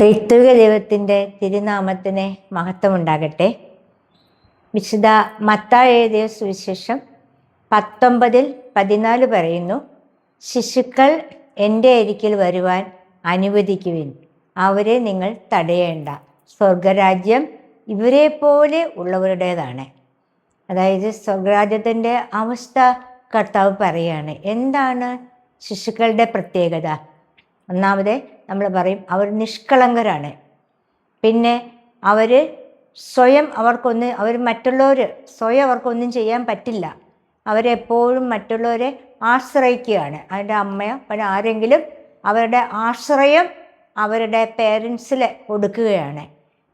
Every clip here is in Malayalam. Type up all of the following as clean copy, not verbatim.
ത്രിത്വിക ദൈവത്തിൻ്റെ തിരുനാമത്തിന് മഹത്വമുണ്ടാകട്ടെ. വിശുദ്ധ മത്തായി എഴുതിയ സുവിശേഷം 19:14 പറയുന്നു, ശിശുക്കൾ എൻ്റെ അരികിൽ വരുവാൻ അനുവദിക്കുവിൻ, അവരെ നിങ്ങൾ തടയേണ്ട, സ്വർഗരാജ്യം ഇവരെ പോലെ ഉള്ളവരുടേതാണ്. അതായത് സ്വർഗരാജ്യത്തിൻ്റെ അവസ്ഥ കർത്താവ് പറയുകയാണ്. എന്താണ് ശിശുക്കളുടെ പ്രത്യേകത? ഒന്നാമത് നമ്മൾ പറയും അവർ നിഷ്കളങ്കരാണ്. പിന്നെ അവർ സ്വയം അവർക്കൊന്നും ചെയ്യാൻ പറ്റില്ല. അവരെപ്പോഴും മറ്റുള്ളവരെ ആശ്രയിക്കുകയാണ്. അതിൻ്റെ അമ്മയോ പിന്നെ ആരെങ്കിലും അവരുടെ ആശ്രയം അവരുടെ പേരൻസിൽ കൊടുക്കുകയാണ്.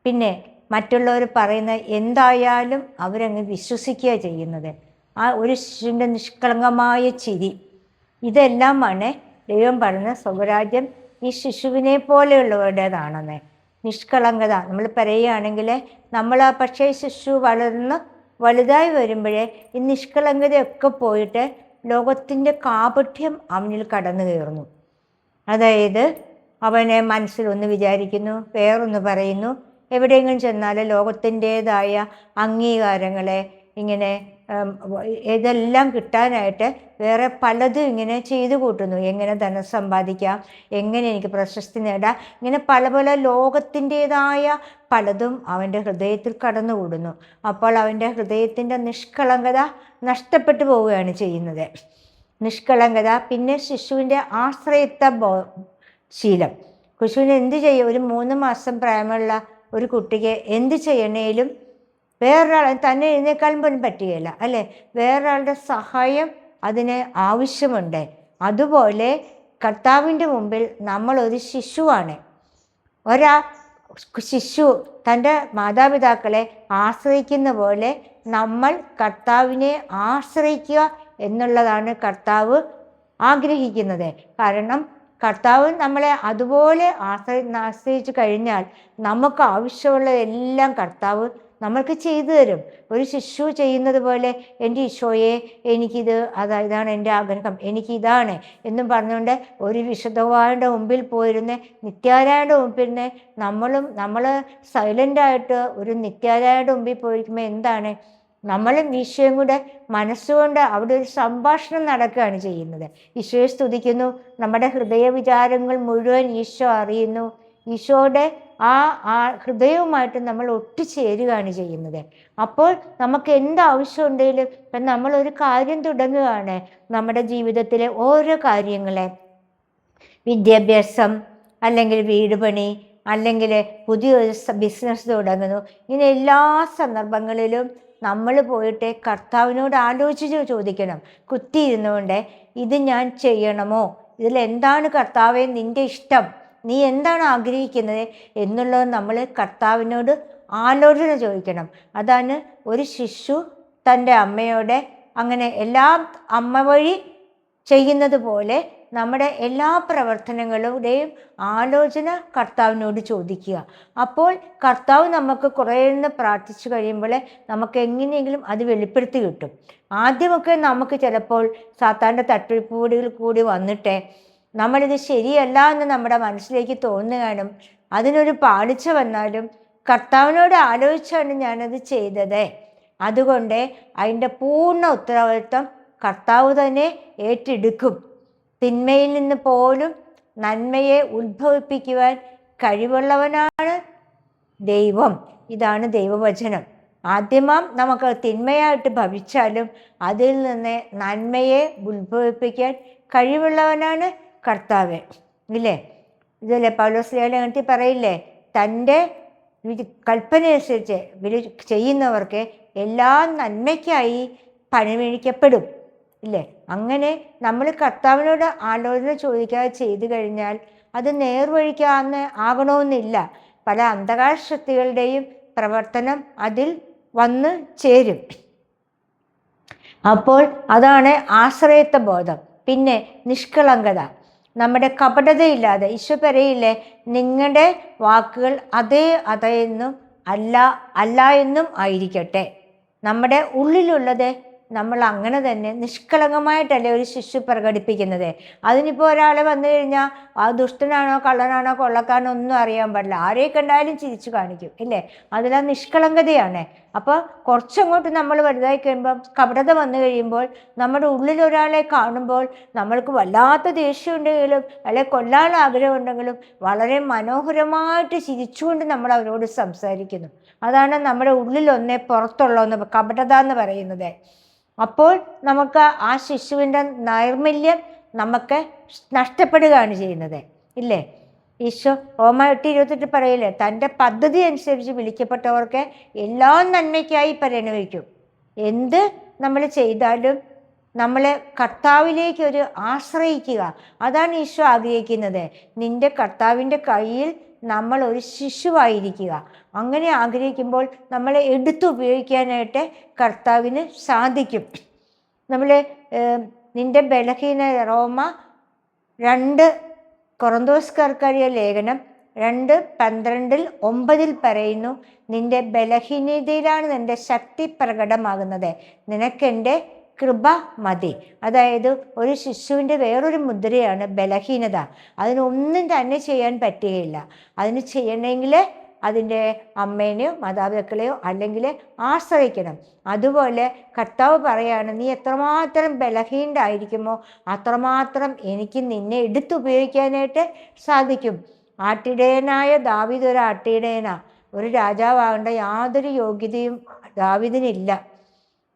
പിന്നെ മറ്റുള്ളവർ പറയുന്ന എന്തായാലും അവരങ്ങ് വിശ്വസിക്കുക ചെയ്യുന്നത്. ആ ഒരു ശിശുവിൻ്റെ നിഷ്കളങ്കമായ ചിരി, ഇതെല്ലാമാണ് ദൈവം പറഞ്ഞ സ്വർഗരാജ്യം ഈ ശിശുവിനെ പോലെയുള്ളവരുടേതാണെന്ന്. നിഷ്കളങ്കത നമ്മൾ പറയുകയാണെങ്കിൽ പക്ഷേ ശിശു വളർന്ന് വലുതായി വരുമ്പോഴേ ഈ നിഷ്കളങ്കതയൊക്കെ പോയിട്ട് ലോകത്തിൻ്റെ കാപഠ്യം അവനിൽ കടന്നു കയറുന്നു. അതായത് അവനെ മനസ്സിലൊന്ന് വിചാരിക്കുന്നു, വേറൊന്ന് പറയുന്നു. എവിടെയെങ്കിലും ചെന്നാൽ ലോകത്തിൻ്റേതായ അംഗീകാരങ്ങളെ ഇങ്ങനെ ഇതെല്ലാം കിട്ടാനായിട്ട് വേറെ പലതും ഇങ്ങനെ ചെയ്തു കൂട്ടുന്നു. എങ്ങനെ ധനം സമ്പാദിക്കാം, എങ്ങനെ എനിക്ക് പ്രശസ്തി നേടാം, ഇങ്ങനെ പല പല ലോകത്തിൻ്റേതായ പലതും അവൻ്റെ ഹൃദയത്തിൽ കടന്നുകൂടുന്നു. അപ്പോൾ അവൻ്റെ ഹൃദയത്തിൻ്റെ നിഷ്കളങ്കത നഷ്ടപ്പെട്ടു പോവുകയാണ് ചെയ്യുന്നത്. നിഷ്കളങ്കത. പിന്നെ ശിശുവിൻ്റെ ആശ്രയത്വ ശീലം. ശിശുവിന് എന്ത് ചെയ്യും? ഒരു 3 മാസം പ്രായമുള്ള ഒരു കുട്ടിക്ക് എന്ത് ചെയ്യണേലും വേറൊരാൾ തന്നെ എഴുന്നേക്കാളും പോലും പറ്റുകയില്ല, അല്ലേ? വേറൊരാളുടെ സഹായം അതിന് ആവശ്യമുണ്ട്. അതുപോലെ കർത്താവിൻ്റെ മുമ്പിൽ നമ്മളൊരു ശിശുവാണ്. ശിശു തൻ്റെ മാതാപിതാക്കളെ ആശ്രയിക്കുന്ന പോലെ നമ്മൾ കർത്താവിനെ ആശ്രയിക്കുക എന്നുള്ളതാണ് കർത്താവ് ആഗ്രഹിക്കുന്നത്. കാരണം കർത്താവ് നമ്മളെ അതുപോലെ ആശ്രയിച്ചു കഴിഞ്ഞാൽ നമുക്ക് ആവശ്യമുള്ളതെല്ലാം കർത്താവ് നമ്മൾക്ക് ചെയ്തു തരും. ഒരു ശിശു ചെയ്യുന്നത് പോലെ, എൻ്റെ ഈശോയെ ഇതാണ് എൻ്റെ ആഗ്രഹം, എനിക്കിതാണ് എന്നും പറഞ്ഞുകൊണ്ട് ഒരു വിശുദ്ധവാന്റെ മുമ്പിൽ പോയിരുന്ന് നിത്യാരായയുടെ മുമ്പിൽ നിന്ന് നമ്മൾ സൈലൻ്റായിട്ട് ഒരു നിത്യാരായയുടെ മുമ്പിൽ പോയിരിക്കുമ്പോൾ എന്താണ്, നമ്മളും ഈശോയും കൂടെ മനസ്സുകൊണ്ട് അവിടെ ഒരു സംഭാഷണം നടക്കുകയാണ് ചെയ്യുന്നത്. ഈശോയെ സ്തുതിക്കുന്നു. നമ്മുടെ ഹൃദയ വിചാരങ്ങൾ മുഴുവൻ ഈശോ അറിയുന്നു. ഈശോയുടെ ആ ഹൃദയവുമായിട്ട് നമ്മൾ ഒട്ടുചേരുകയാണ് ചെയ്യുന്നത്. അപ്പോൾ നമുക്ക് എന്താവശ്യമുണ്ടെങ്കിലും ഇപ്പം നമ്മളൊരു കാര്യം തുടങ്ങുകയാണ്, നമ്മുടെ ജീവിതത്തിലെ ഓരോ കാര്യങ്ങളെ, വിദ്യാഭ്യാസം, അല്ലെങ്കിൽ വീട് പണി, അല്ലെങ്കിൽ പുതിയൊരു ബിസിനസ് തുടങ്ങുന്നു, ഇങ്ങനെ എല്ലാ സന്ദർഭങ്ങളിലും നമ്മൾ പോയിട്ട് കർത്താവിനോട് ആലോചിച്ച് ചോദിക്കണം. കുത്തിയിരുന്നുകൊണ്ട് ഇത് ഞാൻ ചെയ്യണമോ, ഇതിലെന്താണ് കർത്താവേ നിൻ്റെ ഇഷ്ടം, നീ എന്താണ് ആഗ്രഹിക്കുന്നത് എന്നുള്ളത് നമ്മൾ കർത്താവിനോട് ആലോചന ചോദിക്കണം. അതാണ് ഒരു ശിശു തൻ്റെ അമ്മയോടെ അങ്ങനെ എല്ലാം അമ്മ വഴി ചെയ്യുന്നത് പോലെ നമ്മുടെ എല്ലാ പ്രവർത്തനങ്ങളുടെയും ആലോചന കർത്താവിനോട് ചോദിക്കുക. അപ്പോൾ കർത്താവ് നമുക്ക് കുറേ പ്രാർത്ഥിച്ചു കഴിയുമ്പോൾ നമുക്ക് എങ്ങനെയെങ്കിലും അത് വെളിപ്പെടുത്തി കിട്ടും. ആദ്യമൊക്കെ നമുക്ക് ചിലപ്പോൾ സാത്താൻ്റെ തട്ടിപ്പുപടികൾ കൂടി വന്നിട്ട് നമ്മളിത് ശരിയല്ല എന്ന് നമ്മുടെ മനസ്സിലേക്ക് തോന്നുകയാണ്. അതിനൊരു പാളിച്ച വന്നാലും കർത്താവിനോട് ആലോചിച്ചാണ് ഞാനത് ചെയ്തത്. അതുകൊണ്ട് അതിൻ്റെ പൂർണ്ണ ഉത്തരവാദിത്വം കർത്താവ് തന്നെ ഏറ്റെടുക്കും. തിന്മയിൽ നിന്ന് പോലും നന്മയെ ഉത്ഭവിപ്പിക്കുവാൻ കഴിവുള്ളവനാണ് ദൈവം. ഇതാണ് ദൈവവചനം. ആദ്യമാം നമുക്ക് തിന്മയായിട്ട് ഭവിച്ചാലും അതിൽ നിന്ന് നന്മയെ ഉത്ഭവിപ്പിക്കാൻ കഴിവുള്ളവനാണ് കർത്താവ്, ഇല്ലേ? ഇതല്ലേ പൗലോസ് പറയില്ലേ, തൻ്റെ കൽപ്പന അനുസരിച്ച് ചെയ്യുന്നവർക്ക് എല്ലാ നന്മയ്ക്കായി പണിമേടിക്കപ്പെടും, ഇല്ലേ? അങ്ങനെ നമ്മൾ കർത്താവിനോട് ആലോചന ചോദിക്കാതെ ചെയ്തു കഴിഞ്ഞാൽ അത് നേർവഴിക്കാന്ന് ആകണമെന്നില്ല. പല അന്ധകാര ശക്തികളുടെയും പ്രവർത്തനം അതിൽ വന്ന് ചേരും. അപ്പോൾ അതാണ് ആശ്രയത്വ ബോധം. പിന്നെ നിഷ്കളങ്കത, നമ്മുടെ കപടതയില്ലാതെ. ഈശോ പറയില്ലേ, നിങ്ങളുടെ വാക്കുകൾ അതെ എന്നും അല്ല എന്നും ആയിരിക്കട്ടെ. നമ്മുടെ ഉള്ളിലുള്ളത് നമ്മൾ അങ്ങനെ തന്നെ നിഷ്കളങ്കമായിട്ടല്ലേ ഒരു ശിശു പ്രകടിപ്പിക്കുന്നത്. അതിനിപ്പോൾ ഒരാൾ വന്നു കഴിഞ്ഞാൽ ആ ദുഷ്ടനാണോ കള്ളനാണോ കൊള്ളക്കാരനോ ഒന്നും അറിയാൻ പാടില്ല, ആരെ കണ്ടാലും ചിരിച്ചു കാണിക്കും ഇല്ലേ, അതിലാ നിഷ്കളങ്കതയാണ്. അപ്പോൾ കുറച്ചങ്ങോട്ട് നമ്മൾ വലുതായി കഴിയുമ്പോൾ കപടത വന്നു കഴിയുമ്പോൾ നമ്മുടെ ഉള്ളിൽ ഒരാളെ കാണുമ്പോൾ നമ്മൾക്ക് വല്ലാത്ത ദേഷ്യമുണ്ടെങ്കിലും അല്ലെ കൊല്ലാൻ ആഗ്രഹമുണ്ടെങ്കിലും വളരെ മനോഹരമായിട്ട് ചിരിച്ചുകൊണ്ട് നമ്മൾ അവരോട് സംസാരിക്കുന്നു. അതാണ് നമ്മുടെ ഉള്ളിൽ ഒന്നേ പുറത്തുള്ള ഒന്ന് കപടത എന്ന് പറയുന്നത്. അപ്പോൾ നമുക്ക് ആ ശിശുവിൻ്റെ നൈർമല്യം നമുക്ക് നഷ്ടപ്പെടുകയാണ് ചെയ്യുന്നത് ഇല്ലേ. ഈശോ റോമ 8:28 പറയില്ലേ, തൻ്റെ പദ്ധതി അനുസരിച്ച് വിളിക്കപ്പെട്ടവർക്ക് എല്ലാ നന്മയ്ക്കായി പരിണമിക്കും. എന്ത് നമ്മൾ ചെയ്താലും നമ്മളെ കർത്താവിലേക്ക് ഒരു ആശ്രയിക്കുക, അതാണ് ഈശോ ആഗ്രഹിക്കുന്നത്. നിന്റെ കർത്താവിൻ്റെ കയ്യിൽ നമ്മൾ ഒരു ശിശുവായിരിക്കുക. അങ്ങനെ ആഗ്രഹിക്കുമ്പോൾ നമ്മളെ എടുത്തുപയോഗിക്കാനായിട്ട് കർത്താവിന് സാധിക്കും. നമ്മൾ നിന്റെ ബലഹീന റോമ 2 കൊറിന്തോസ്യർക്കെഴുതിയ ലേഖനം 2:12-9 പറയുന്നു, നിന്റെ ബലഹീനതയിലാണ് നിന്റെ ശക്തി പ്രകടമാകുന്നത്, നിനക്കെൻ്റെ കൃപ മതി. അതായത് ഒരു ശിശുവിൻ്റെ വേറൊരു മുദ്രയാണ് ബലഹീനത. അതിനൊന്നും തന്നെ ചെയ്യാൻ പറ്റുകയില്ല. അതിന് ചെയ്യണമെങ്കിൽ അതിൻ്റെ അമ്മേനെയോ മാതാപിതാക്കളെയോ അല്ലെങ്കിൽ ആശ്രയിക്കണം. അതുപോലെ കർത്താവ് പറയാണ്, നീ എത്രമാത്രം ബലഹീനരായിരിക്കുമോ അത്രമാത്രം എനിക്ക് നിന്നെ എടുത്തുപയോഗിക്കാനായിട്ട് സാധിക്കും. ആട്ടിടയനായ ദാവീദ് ഒരു ആട്ടിടയനാ, ഒരു രാജാവാകേണ്ട യാതൊരു യോഗ്യതയും ദാവീദിനില്ല.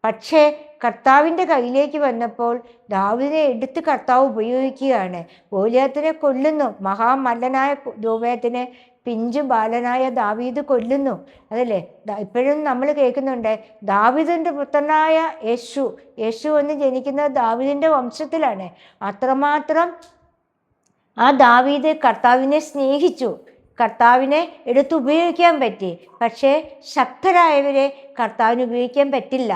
പക്ഷേ കർത്താവിൻ്റെ കയ്യിലേക്ക് വന്നപ്പോൾ ദാവീദിനെ എടുത്ത് കർത്താവ് ഉപയോഗിക്കുകയാണ്. ഗോലിയാത്തിനെ കൊല്ലുന്നു, മഹാമല്ലനായ ഗോലിയാത്തിനെ പിഞ്ചു ബാലനായ ദാവീദ് കൊല്ലുന്നു. അതല്ലേ ഇപ്പോഴും നമ്മൾ കേൾക്കുന്നുണ്ട്, ദാവീദിൻ്റെ പുത്രനായ യേശു എന്ന് ജനിക്കുന്നത് ദാവീദിൻ്റെ വംശത്തിലാണ്. അത്രമാത്രം ആ ദാവീദ് കർത്താവിനെ സ്നേഹിച്ചു, കർത്താവിനെ എടുത്തുപയോഗിക്കാൻ പറ്റി. പക്ഷേ ശക്തരായവരെ കർത്താവിന് ഉപയോഗിക്കാൻ പറ്റില്ല.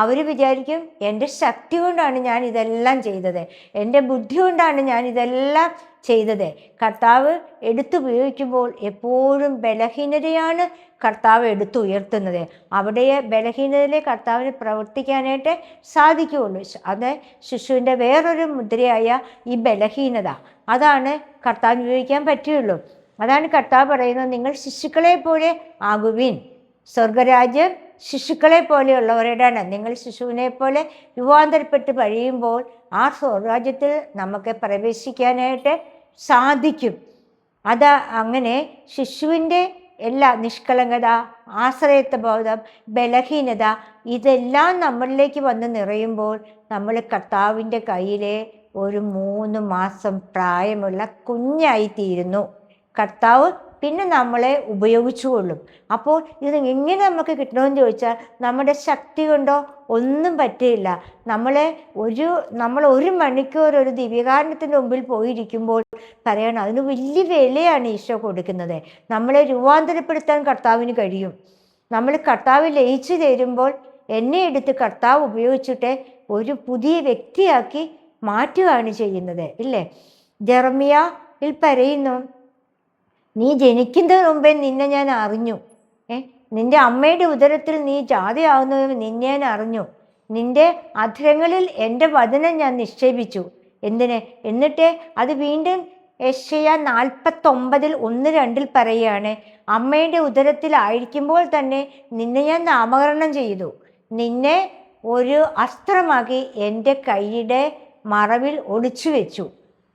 അവർ വിചാരിക്കും, എൻ്റെ ശക്തി കൊണ്ടാണ് ഞാൻ ഇതെല്ലാം ചെയ്തത്, എൻ്റെ ബുദ്ധി കൊണ്ടാണ് ഞാൻ ഇതെല്ലാം ചെയ്തത്. കർത്താവ് എടുത്തുപയോഗിക്കുമ്പോൾ എപ്പോഴും ബലഹീനതയാണ് കർത്താവ് എടുത്തുയർത്തുന്നത്. അവിടെ ബലഹീനതയിലെ കർത്താവിന് പ്രവർത്തിക്കാനായിട്ട് സാധിക്കുകയുള്ളൂ. അത് ശിശുവിൻ്റെ വേറൊരു മുദ്രയായ ഈ ബലഹീനത, അതാണ് കർത്താവിന് ഉപയോഗിക്കാൻ പറ്റുകയുള്ളൂ. അതാണ് കർത്താവ് പറയുന്നത്, നിങ്ങൾ ശിശുക്കളെ പോലെ ആകുവിൻ, സ്വർഗരാജ്യം ശിശുക്കളെ പോലെയുള്ളവരുടെയാണ്. നിങ്ങൾ ശിശുവിനെ പോലെ രൂപാന്തരപ്പെട്ട് കഴിയുമ്പോൾ ആ സ്വർഗരാജ്യത്തിൽ നമുക്ക് പ്രവേശിക്കാനായിട്ട് സാധിക്കും. അത് അങ്ങനെ ശിശുവിൻ്റെ എല്ലാ നിഷ്കളങ്കത, ആശ്രയത്വബോധം, ബലഹീനത ഇതെല്ലാം നമ്മളിലേക്ക് വന്ന് നിറയുമ്പോൾ നമ്മൾ കർത്താവിൻ്റെ കയ്യിലെ ഒരു 3 മാസം പ്രായമുള്ള കുഞ്ഞായിത്തീരുന്നു. കർത്താവ് പിന്നെ നമ്മളെ ഉപയോഗിച്ചുകൊള്ളും. അപ്പോൾ ഇത് എങ്ങനെ നമുക്ക് കിട്ടണമെന്ന് ചോദിച്ചാൽ നമ്മുടെ ശക്തി കൊണ്ടോ ഒന്നും പറ്റില്ല. നമ്മൾ 1 മണിക്കൂർ ഒരു ദിവ്യകാരുണ്യത്തിൻ്റെ മുമ്പിൽ പോയിരിക്കുമ്പോൾ പറയണം, അതിന് വലിയ വിലയാണ് ഈശോ കൊടുക്കുന്നത്. നമ്മളെ രൂപാന്തരപ്പെടുത്താൻ കർത്താവിന് കഴിയും. നമ്മൾ കർത്താവ് ലയിച്ചു തരുമ്പോൾ എന്നെ എടുത്ത് കർത്താവ് ഉപയോഗിച്ചിട്ട് ഒരു പുതിയ വ്യക്തിയാക്കി മാറ്റുകയാണ് ചെയ്യുന്നത് ഇല്ലേ. ജെറമിയായിൽ പറയുന്നു, നീ ജനിക്കുന്നതിന് മുമ്പേ നിന്നെ ഞാൻ അറിഞ്ഞു, നിന്റെ അമ്മയുടെ ഉദരത്തിൽ നീ ജാതിയാകുന്നതിന് നിന്നെ ഞാൻ അറിഞ്ഞു, നിന്റെ അധരങ്ങളിൽ എൻ്റെ വചനം ഞാൻ നിക്ഷേപിച്ചു. എന്തിന്? എന്നിട്ട് അത് വീണ്ടും യെശയ്യാ 49:1-2 പറയുകയാണ്, അമ്മയുടെ ഉദരത്തിലായിരിക്കുമ്പോൾ തന്നെ നിന്നെ ഞാൻ നാമകരണം ചെയ്തു, നിന്നെ ഒരു അസ്ത്രമാക്കി എൻ്റെ കൈയുടെ മറവിൽ ഒളിച്ചു വെച്ചു,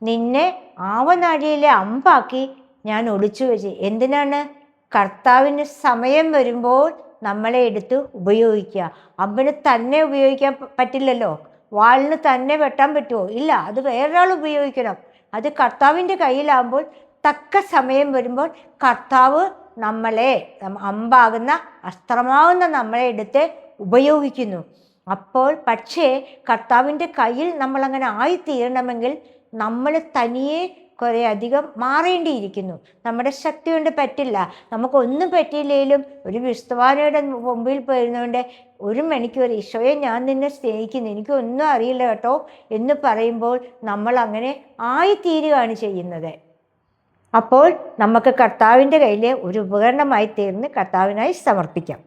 നിന്നെ ആവനാഴിയിലെ അമ്പാക്കി ഞാൻ ഒളിച്ചു വെച്ച്. എന്തിനാണ്? കർത്താവിന് സമയം വരുമ്പോൾ നമ്മളെ എടുത്ത് ഉപയോഗിക്കുക. അമ്പിന് തന്നെ ഉപയോഗിക്കാൻ പറ്റില്ലല്ലോ, വാളിന് തന്നെ വെട്ടാൻ പറ്റുമോ? ഇല്ല, അത് വേറൊരാൾ ഉപയോഗിക്കണം. അത് കർത്താവിൻ്റെ കയ്യിലാകുമ്പോൾ തക്ക സമയം വരുമ്പോൾ കർത്താവ് നമ്മളെ അമ്പാകുന്ന അസ്ത്രമാകുന്ന നമ്മളെ എടുത്ത് ഉപയോഗിക്കുന്നു. അപ്പോൾ പക്ഷേ കർത്താവിൻ്റെ കയ്യിൽ നമ്മളങ്ങനെ ആയിത്തീരണമെങ്കിൽ നമ്മൾ തനിയെ കുറേ അധികം മാറേണ്ടിയിരിക്കുന്നു. നമ്മുടെ ശക്തി കൊണ്ട് പറ്റില്ല. നമുക്കൊന്നും പറ്റിയില്ലെങ്കിലും ഒരു വിസ്തവാനയുടെ മുമ്പിൽ പോയിരുന്നുകൊണ്ട് 1 മണിക്കൂർ ഈശോയെ ഞാൻ നിന്നെ സ്നേഹിക്കുന്നു, എനിക്കൊന്നും അറിയില്ല കേട്ടോ എന്ന് പറയുമ്പോൾ നമ്മൾ അങ്ങനെ ആയിത്തീരുകയാണ് ചെയ്യുന്നത്. അപ്പോൾ നമുക്ക് കർത്താവിൻ്റെ കയ്യിലെ ഒരു ഉപകരണമായി തീർന്ന് കർത്താവിനായി സമർപ്പിക്കാം.